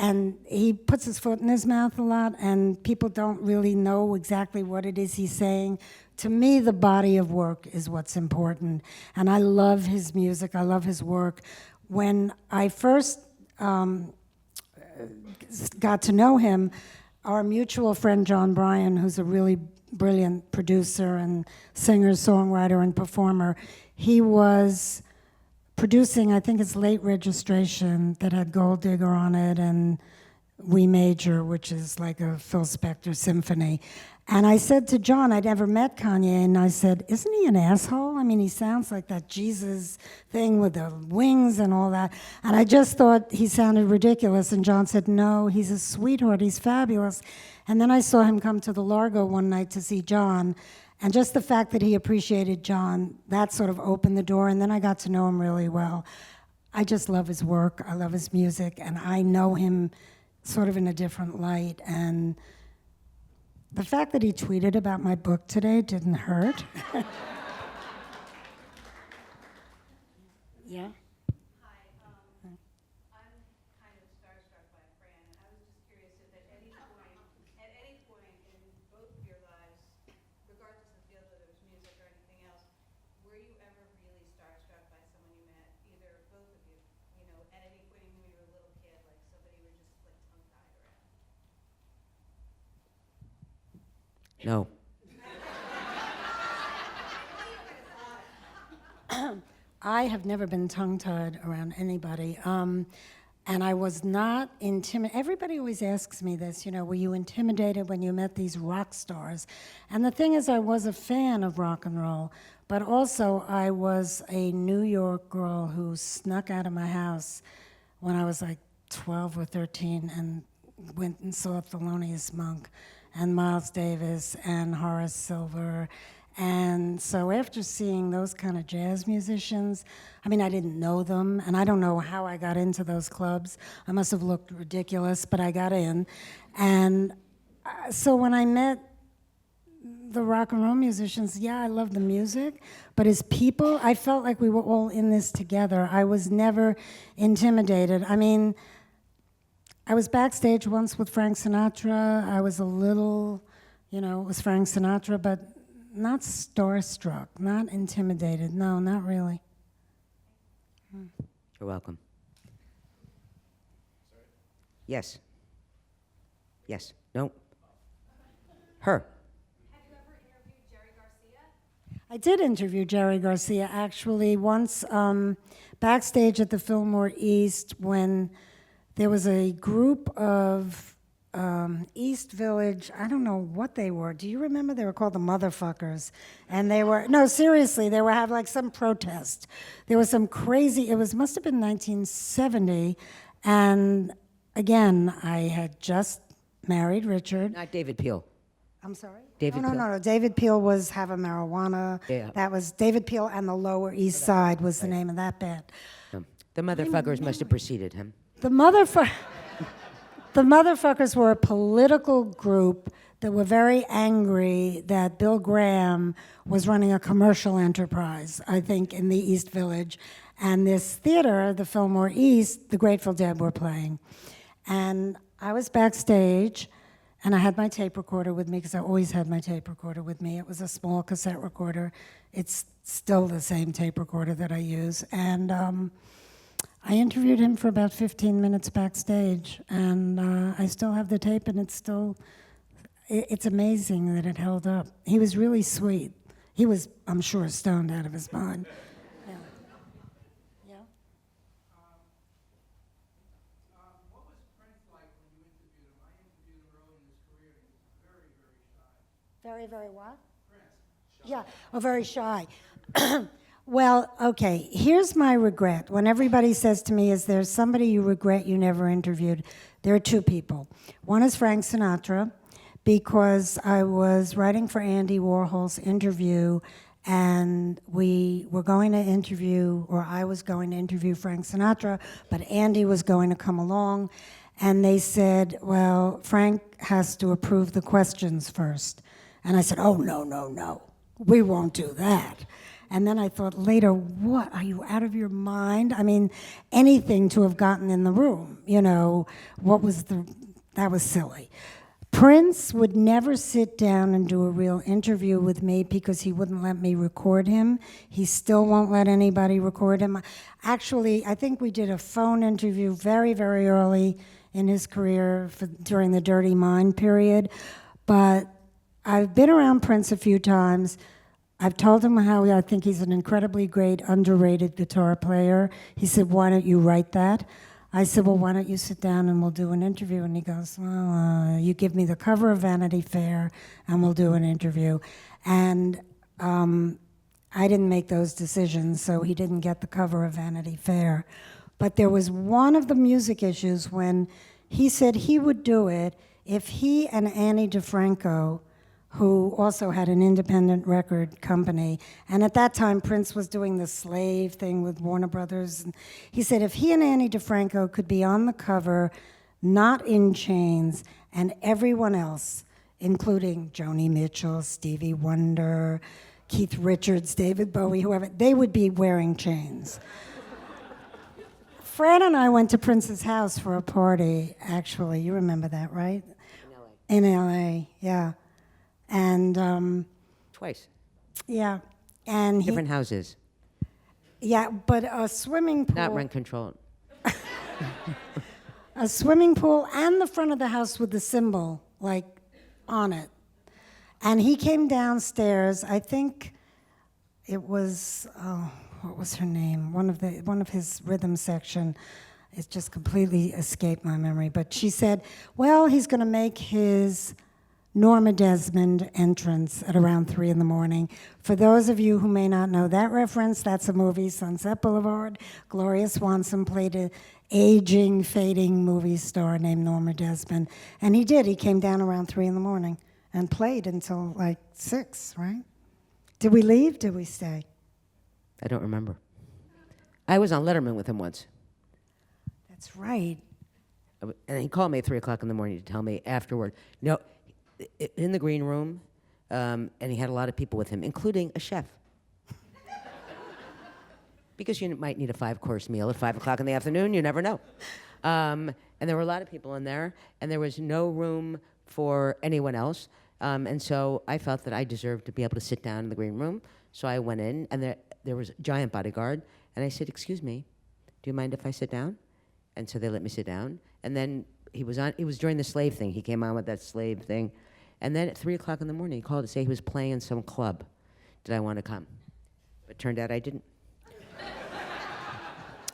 and he puts his foot in his mouth a lot, and people don't really know exactly what it is he's saying. To me, the body of work is what's important, and I love his music, I love his work. When I first got to know him, our mutual friend John Bryan, who's a really brilliant producer and singer, songwriter, and performer, he was producing, I think it's Late Registration, that had Gold Digger on it, and We Major, which is like a Phil Spector symphony. And I said to John, I'd never met Kanye, and I said, isn't he an asshole? I mean, he sounds like that Jesus thing with the wings and all that. And I just thought he sounded ridiculous, and John said, no, he's a sweetheart, he's fabulous. And then I saw him come to the Largo one night to see John, and just the fact that he appreciated John, that sort of opened the door, and then I got to know him really well. I just love his work, I love his music, and I know him sort of in a different light. And the fact that he tweeted about my book today didn't hurt. Yeah? Hi, I'm kind of starstruck by Fran, and I was just curious if at any point in both of your lives, regardless of the field, whether it was music or anything else, were you ever really starstruck by someone you met, either both of you? You know, at any point when you were a little kid, like somebody you were just like tongue-tied around? No. I have never been tongue-tied around anybody, and I was not intimidated. Everybody always asks me this, you know, were you intimidated when you met these rock stars? And the thing is, I was a fan of rock and roll, but also I was a New York girl who snuck out of my house when I was like 12 or 13 and went and saw Thelonious Monk and Miles Davis and Horace Silver. And so after seeing those kind of jazz musicians, I mean, I didn't know them, and I don't know how I got into those clubs. I must have looked ridiculous, but I got in. And so when I met the rock and roll musicians, yeah, I love the music, but as people, I felt like we were all in this together. I was never intimidated. I mean, I was backstage once with Frank Sinatra. I was a little, you know, it was Frank Sinatra, but not starstruck, not intimidated. No, not really. You're welcome. Yes. Yes. No. Her. Have you ever interviewed Jerry Garcia? I did interview Jerry Garcia actually once backstage at the Fillmore East when there was a group of East Village, I don't know what they were. Do you remember? They were called the Motherfuckers. And they were, no, seriously, they were having like some protest. There was some crazy, must have been 1970. And again, I had just married Richard. Not David Peel. I'm sorry? David no, Peel. no. David Peel was Having Marijuana. Yeah. That was David Peel and the Lower East Side was the name of that band. The motherfuckers must have preceded him. The Motherfuckers were a political group that were very angry that Bill Graham was running a commercial enterprise, I think, in the East Village. And this theater, the Fillmore East, the Grateful Dead were playing. And I was backstage, and I had my tape recorder with me, because I always had my tape recorder with me. It was a small cassette recorder. It's still the same tape recorder that I use. And I interviewed him for about 15 minutes backstage, and I still have the tape, and it's amazing that it held up. He was really sweet. He was, I'm sure, stoned out of his mind. Yeah. Yeah. What was Prince like when you interviewed him? I interviewed him early in his career, and he was very, very shy. Very, very what? Prince. Yeah, oh, very shy. Well, okay, here's my regret. When everybody says to me, is there somebody you regret you never interviewed? There are two people. One is Frank Sinatra, because I was writing for Andy Warhol's interview, and we were going to interview, or I was going to interview Frank Sinatra, but Andy was going to come along, and they said, well, Frank has to approve the questions first. And I said, oh, no, no, no, we won't do that. And then I thought later, what, are you out of your mind? I mean, anything to have gotten in the room, you know, that was silly. Prince would never sit down and do a real interview with me because he wouldn't let me record him. He still won't let anybody record him. Actually, I think we did a phone interview very, very early in his career during the Dirty Mind period. But I've been around Prince a few times. I've told him how I think he's an incredibly great, underrated guitar player. He said, why don't you write that? I said, well, why don't you sit down and we'll do an interview? And he goes, well, you give me the cover of Vanity Fair and we'll do an interview. And I didn't make those decisions, so he didn't get the cover of Vanity Fair. But there was one of the music issues when he said he would do it if he and Annie DeFranco, who also had an independent record company, and at that time Prince was doing the Slave thing with Warner Brothers. And he said if he and Annie DeFranco could be on the cover, not in chains, and everyone else, including Joni Mitchell, Stevie Wonder, Keith Richards, David Bowie, whoever, they would be wearing chains. Fran and I went to Prince's house for a party, actually. You remember that, right? In LA. In LA, yeah. And Twice. yeah, and Different houses. yeah, but a swimming pool, Not rent controlled. a swimming pool, and the front of the house with the symbol like on it. And he came downstairs. I think it was what was her name? One of his rhythm section. It just completely escaped my memory. But she said, "Well, he's going to make his Norma Desmond entrance at around 3 in the morning. For those of you who may not know that reference, that's a movie, Sunset Boulevard. Gloria Swanson played an aging, fading movie star named Norma Desmond. And he did. He came down around 3 in the morning and played until like 6, right? Did we leave? Did we stay? I don't remember. I was on Letterman with him once. That's right. And he called me at 3 o'clock in the morning to tell me afterward. No, in the green room, and he had a lot of people with him, including a chef. Because you might need a 5-course meal at 5 o'clock in the afternoon, you never know. And there were a lot of people in there, and there was no room for anyone else. And so I felt that I deserved to be able to sit down in the green room. So I went in, and there was a giant bodyguard, and I said, excuse me, do you mind if I sit down? And so they let me sit down. And then he was during the Slave thing. He came on with that Slave thing. And then at 3 o'clock in the morning, he called to say he was playing in some club. Did I want to come? But turned out I didn't.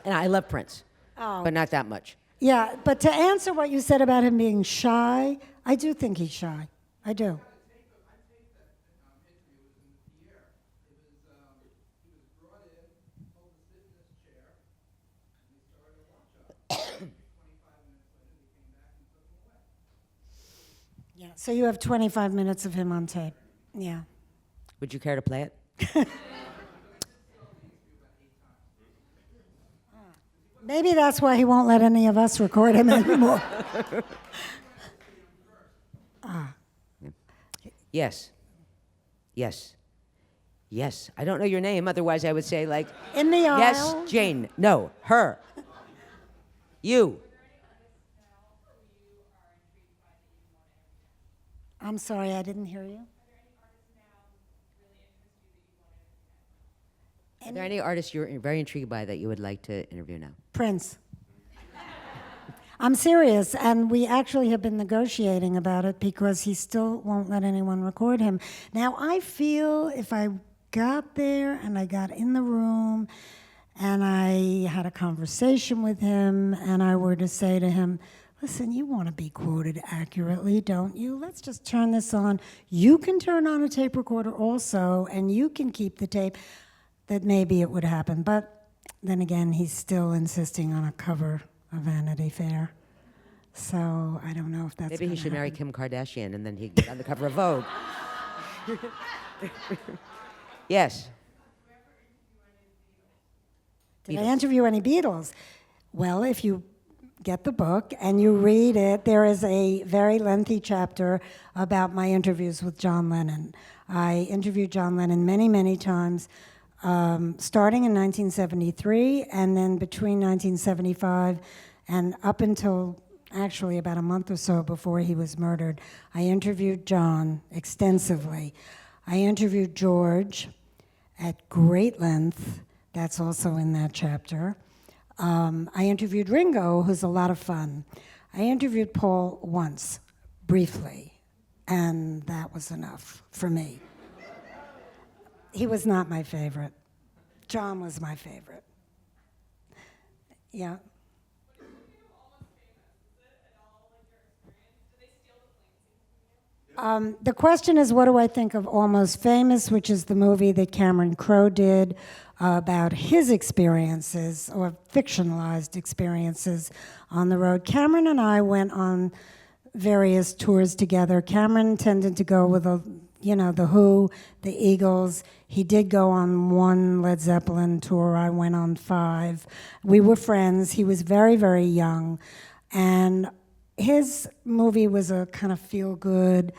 And I love Prince, but not that much. Yeah, but to answer what you said about him being shy, I do think he's shy. I do. Yeah, so you have 25 minutes of him on tape. Yeah. Would you care to play it? Maybe that's why he won't let any of us record him anymore. Yeah. Yes. Yes. Yes. I don't know your name, otherwise I would say like, In the yes, aisle. Jane. No, her. You. I'm sorry, I didn't hear you. Are there any artists you're very intrigued by that you would like to interview now? Prince. I'm serious, and we actually have been negotiating about it because he still won't let anyone record him. Now, I feel if I got there and I got in the room and I had a conversation with him and I were to say to him, listen, you want to be quoted accurately, don't you? Let's just turn this on. You can turn on a tape recorder also, and you can keep the tape, that maybe it would happen. But then again, he's still insisting on a cover of Vanity Fair. So I don't know if that's Maybe he should happen. marry Kim Kardashian and then he'd get on the cover of Vogue. Yes. Did I interview any Beatles? Well, if you get the book and you read it, there is a very lengthy chapter about my interviews with John Lennon. I interviewed John Lennon many, many times, starting in 1973, and then between 1975 and up until actually about a month or so before he was murdered. I interviewed John extensively. I interviewed George at great length. That's also in that chapter. I interviewed Ringo, who's a lot of fun. I interviewed Paul once, briefly, and that was enough for me. He was not my favorite. John was my favorite. Yeah. The question is, what do I think of Almost Famous, which is the movie that Cameron Crowe did about his experiences, or fictionalized experiences on the road. Cameron and I went on various tours together. Cameron tended to go with the Who, the Eagles. He did go on one Led Zeppelin tour. I went on 5. We were friends. He was very, very young. And his movie was a kind of feel-good,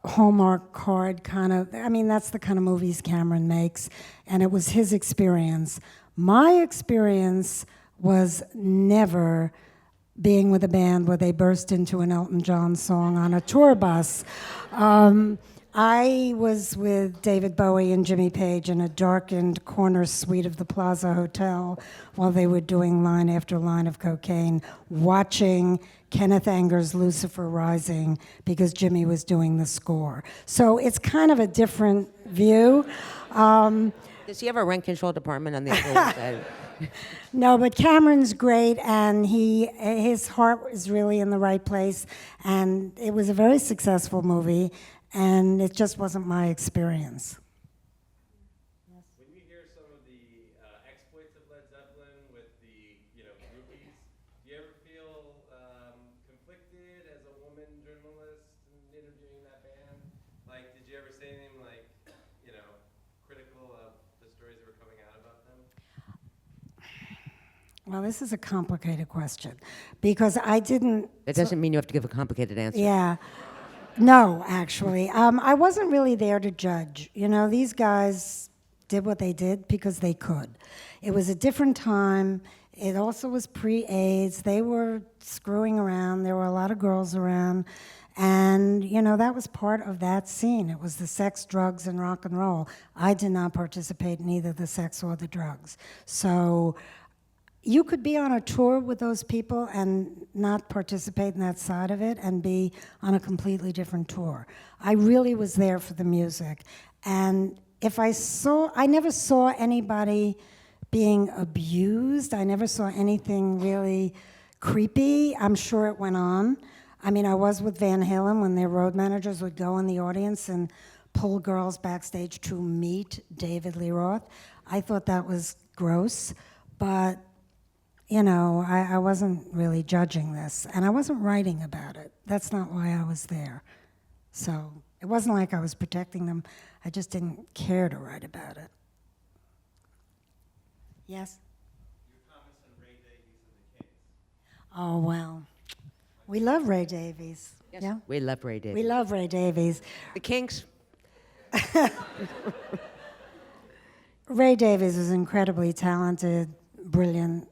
Hallmark card kind of, that's the kind of movies Cameron makes, and it was his experience. My experience was never being with a band where they burst into an Elton John song on a tour bus. I was with David Bowie and Jimmy Page in a darkened corner suite of the Plaza Hotel while they were doing line after line of cocaine, watching Kenneth Anger's Lucifer Rising because Jimmy was doing the score. So it's kind of a different view. Does he have a rent control department on the other side? No, but Cameron's great, and his heart is really in the right place, and it was a very successful movie, and it just wasn't my experience. When you hear some of the exploits of Led Zeppelin with the groupies, do you ever feel conflicted as a woman journalist interviewing that band? Like, did you ever say anything like, critical of the stories that were coming out about them? Well, this is a complicated question, because I didn't... That doesn't mean you have to give a complicated answer. Yeah. No, actually. I wasn't really there to judge. These guys did what they did because they could. It was a different time. It also was pre-AIDS. They were screwing around. There were a lot of girls around. And, that was part of that scene. It was the sex, drugs, and rock and roll. I did not participate in either the sex or the drugs. So you could be on a tour with those people and not participate in that side of it and be on a completely different tour. I really was there for the music. And I never saw anybody being abused. I never saw anything really creepy. I'm sure it went on. I was with Van Halen when their road managers would go in the audience and pull girls backstage to meet David Lee Roth. I thought that was gross, but I wasn't really judging this, and I wasn't writing about it. That's not why I was there. So it wasn't like I was protecting them. I just didn't care to write about it. Yes? Your comments on Ray Day, Use of the Kings. Oh, well. We love Ray Davies. Yes. Yeah? We love Ray Davies. We love Ray Davies. The Kinks. Ray Davies was incredibly talented, brilliant,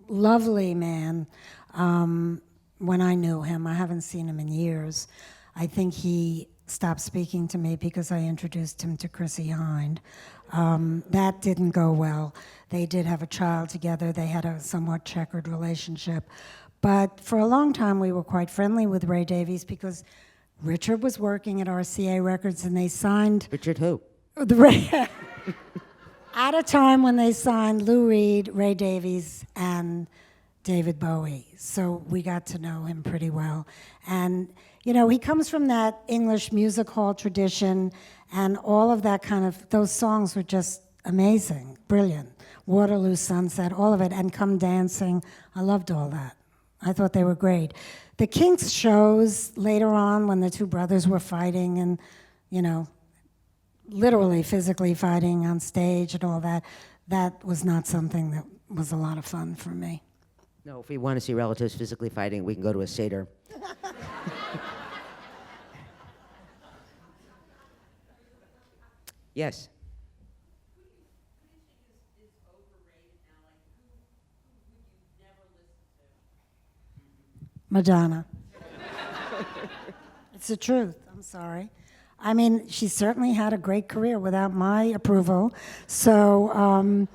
lovely man. When I knew him, I haven't seen him in years. I think he stopped speaking to me because I introduced him to Chrissy Hind. That didn't go well. They did have a child together. They had a somewhat checkered relationship. But for a long time, we were quite friendly with Ray Davies because Richard was working at RCA Records and they signed Richard who? the Ray at a time when they signed Lou Reed, Ray Davies, and David Bowie. So we got to know him pretty well. And, you know, he comes from that English music hall tradition, and all of that kind of, those songs were just amazing, brilliant. Waterloo Sunset, all of it, and Come Dancing. I loved all that. I thought they were great. The Kinks shows later on when the two brothers were fighting and, you know, literally physically fighting on stage and all that, that was not something that was a lot of fun for me. No, if we want to see relatives physically fighting, we can go to a Seder. Yes. Madonna. It's the truth. I'm sorry. I mean, she certainly had a great career without my approval. So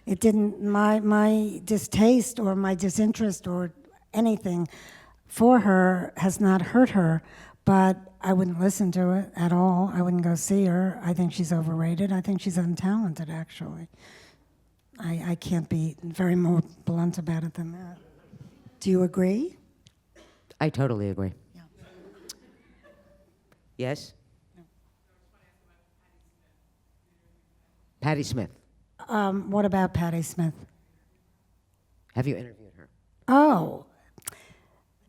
it didn't, my distaste or my disinterest or anything for her has not hurt her, but I wouldn't listen to it at all. I wouldn't go see her. I think she's overrated. I think she's untalented, actually. I can't be very more blunt about it than that. Do you agree? I totally agree. Yeah. Yes? Patti Smith. What about Patti Smith? Have you interviewed her? Oh,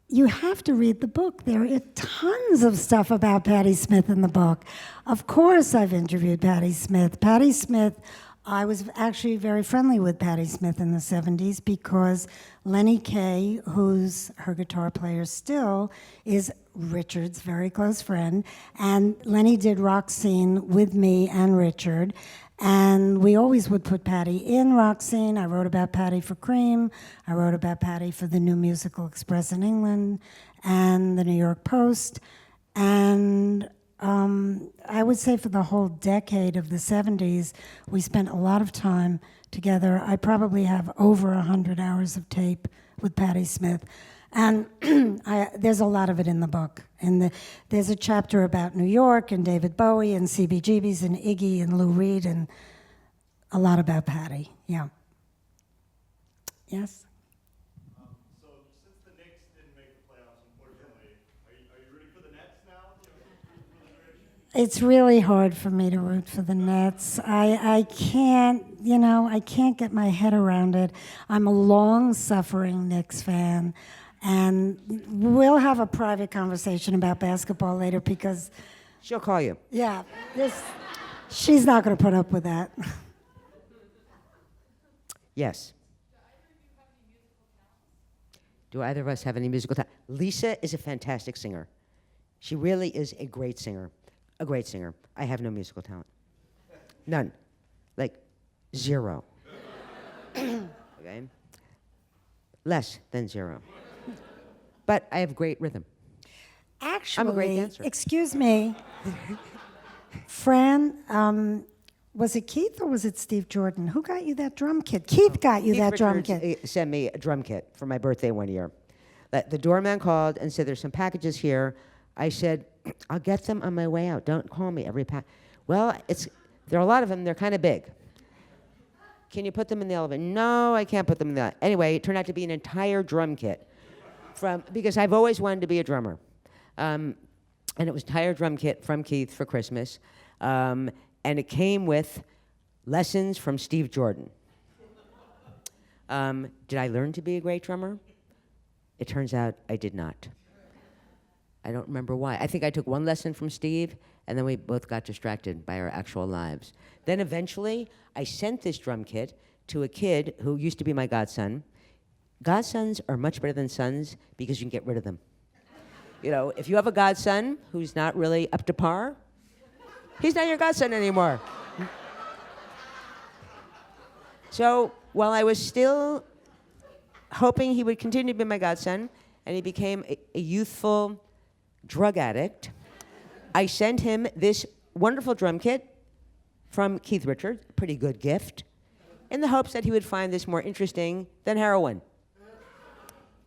you have to read the book. There are tons of stuff about Patti Smith in the book. Of course I've interviewed Patti Smith. Patti Smith, I was actually very friendly with Patti Smith in the 70s because Lenny Kaye, who's her guitar player still, is Richard's very close friend. And Lenny did Rock Scene with me and Richard. And we always would put Patti in Rock Scene. I wrote about Patti for Creem. I wrote about Patti for the New Musical Express in England and the New York Post. And I would say for the whole decade of the 70s, we spent a lot of time together. I probably have over 100 hours of tape with Patti Smith. And there's a lot of it in the book. And there's a chapter about New York and David Bowie and CBGBs and Iggy and Lou Reed and a lot about Patti. Yeah. Yes? So since the Knicks didn't make the playoffs, unfortunately, are you rooting for the Nets now? It's really hard for me to root for the Nets. I can't, I can't get my head around it. I'm a long-suffering Knicks fan. And we'll have a private conversation about basketball later because, She'll call you. yeah, she's not going to put up with that. Yes. Do either of us have any musical talent? Lisa is a fantastic singer. She really is a great singer. A great singer. I have no musical talent. None. Like, zero. Okay? Less than zero. But I have great rhythm. Actually, I'm a great dancer. excuse me, Fran, was it Keith or was it Steve Jordan? Who got you that drum kit? Keith got you Keith that drum Richards, kit. sent me a drum kit for my birthday one year. The doorman called and said, there's some packages here. I said, I'll get them on my way out. Don't call me every pack. Well, there are a lot of them. They're kind of big. Can you put them in the elevator? No, I can't put them in the elevator. Anyway, it turned out to be an entire drum kit because I've always wanted to be a drummer. And it was an entire drum kit from Keith for Christmas. And it came with lessons from Steve Jordan. Did I learn to be a great drummer? It turns out I did not. I don't remember why. I think I took one lesson from Steve, and then we both got distracted by our actual lives. Then eventually, I sent this drum kit to a kid who used to be my godson. godsons are much better than sons because you can get rid of them. You know, if you have a godson who's not really up to par, he's not your godson anymore. So while I was still hoping he would continue to be my godson, and he became a youthful drug addict, I sent him this wonderful drum kit from Keith Richards, a pretty good gift, in the hopes that he would find this more interesting than heroin.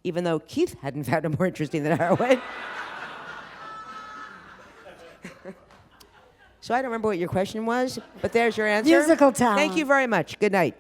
Even though Keith hadn't found it more interesting than heroin. So I don't remember what your question was, but there's your answer. Musical talent. Thank you very much. Good night.